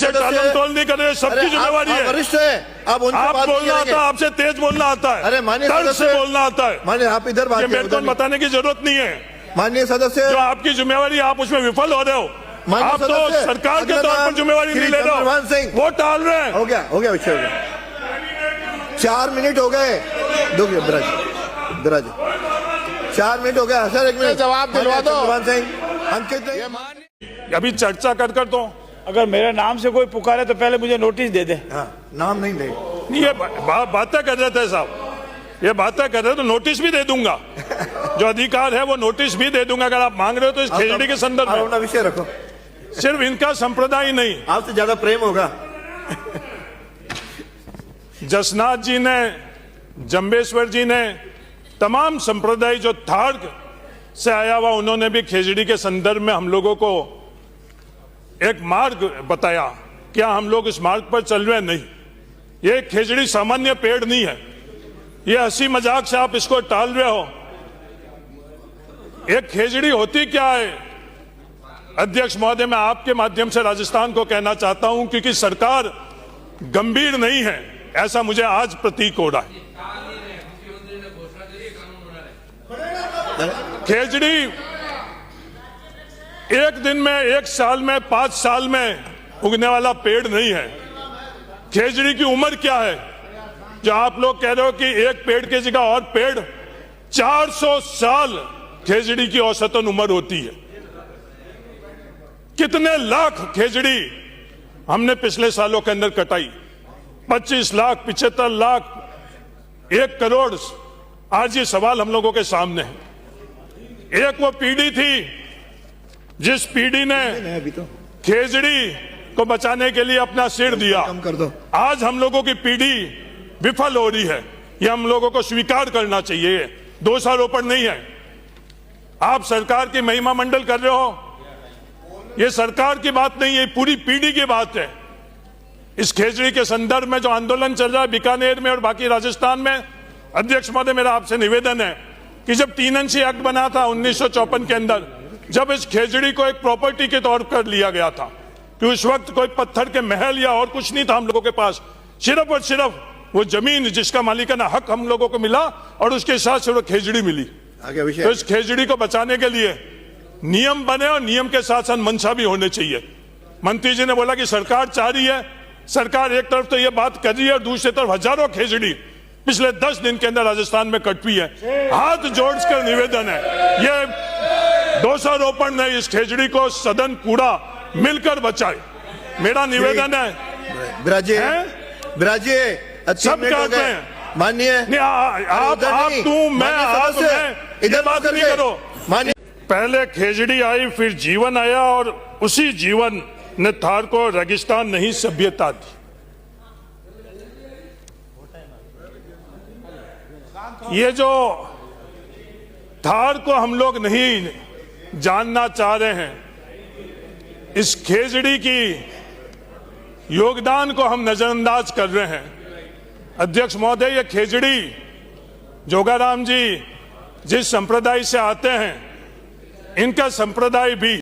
टालमटोल नहीं कर रहे, सबकी जिम्मेवारी है। वरिष्ठ है, आप उनसे आप बात बोलना आता है, आपसे तेज बोलना आता है, अरे माननीय तर्क से सदस्य, बोलना आता है। माननीय आप इधर बात मेरे को बताने की जरूरत नहीं है। माननीय सदस्य, जो आपकी जिम्मेवारी आप उसमें विफल हो रहे हो। आप तो सरकार के तौर पर जिम्मेवारी नहीं ले रहे हो, वो टाल रहे हैं। हो गया विषय हो गया। 4 मिनट हो गए। बिराज 4 मिनट हो गया सर, 1 मिनट जवाब दिलवा दो। अंकित अभी चर्चा कर तो अगर मेरे नाम से कोई पुकारे तो पहले मुझे नोटिस दे दे। हाँ, नाम नहीं दे। ये बातें कर रहे थे साहब, ये बातें कर रहे तो नोटिस भी दे दूंगा। जो अधिकार है वो नोटिस भी दे दूंगा अगर आप मांग रहे हो तो इस खेजड़ी के संदर्भ में। अपना विषय रखो। सिर्फ इनका संप्रदाय नहीं, आपसे ज्यादा प्रेम होगा। जसनाथ जी ने, जंबेश्वर जी ने, तमाम संप्रदाय जो थाड़ से आया हुआ, उन्होंने भी खेजड़ी के संदर्भ में हम लोगों को एक मार्ग बताया। क्या हम लोग इस मार्ग पर चल रहे? नहीं। ये खेजड़ी सामान्य पेड़ नहीं है, ये हंसी मजाक से आप इसको टाल रहे हो। एक खेजड़ी होती क्या है? अध्यक्ष महोदय, मैं आपके माध्यम से राजस्थान को कहना चाहता हूं, क्योंकि सरकार गंभीर नहीं है ऐसा मुझे आज प्रतीक हो रहा है। खेजड़ी एक दिन में, एक साल में, 5 साल में उगने वाला पेड़ नहीं है। खेजड़ी की उम्र क्या है जो आप लोग कह रहे हो कि एक पेड़ की जगह और पेड़? 400 साल खेजड़ी की औसतन उम्र होती है। कितने लाख खेजड़ी हमने पिछले सालों के अंदर कटाई? 25 लाख, 75 लाख, 1 करोड़। आज ये सवाल हम लोगों के सामने है। एक वो पीढ़ी थी जिस पीढ़ी ने खेजड़ी को बचाने के लिए अपना सिर दिया। कम कर दो। आज हम लोगों की पीढ़ी विफल हो रही है, ये हम लोगों को स्वीकार करना चाहिए। दोषारोपण नहीं है। आप सरकार की महिमा मंडल कर रहे हो, ये सरकार की बात नहीं है, पूरी पीढ़ी की बात है। इस खेजड़ी के संदर्भ में जो आंदोलन चल रहा है बीकानेर में और बाकी राजस्थान में, अध्यक्ष महोदय, मेरा आपसे निवेदन है कि जब 3 अंशी एक्ट बना था 1954 के अंदर, जब इस खेजड़ी को एक प्रॉपर्टी के तौर पर लिया गया था, कि उस वक्त कोई पत्थर के महल या और कुछ नहीं था हम लोगों के पास, सिर्फ और सिर्फ वो जमीन जिसका मालिकाना हक हम लोगों को मिला और उसके साथ सिर्फ खेजड़ी मिली। तो इस खेजड़ी को बचाने के लिए नियम बने और नियम के साथ साथ मंशा भी होने चाहिए। मंत्री जी ने बोला कि सरकार चाह रही है, सरकार एक तरफ तो ये बात कर रही है और दूसरी तरफ हजारों खेजड़ी पिछले 10 दिन के अंदर राजस्थान में कटवी है। हाथ जोड़कर निवेदन है, ये दोषारोपण नहीं, इस खेजड़ी को सदन पूरा मिलकर बचाए, मेरा निवेदन है। बिराजिए सब कहते हैं माननीय, आप तू मैं आप मैं, इधर बात नहीं करो। पहले खेजड़ी आई, फिर जीवन आया और उसी जीवन ने थार को रेगिस्तान नहीं सभ्यता दी। ये जो थार को हम लोग नहीं जानना चाह रहे हैं, इस खेजड़ी की योगदान को हम नजरअंदाज कर रहे हैं। अध्यक्ष महोदय, ये खेजड़ी जोगाराम जी जिस संप्रदाय से आते हैं, इनका संप्रदाय भी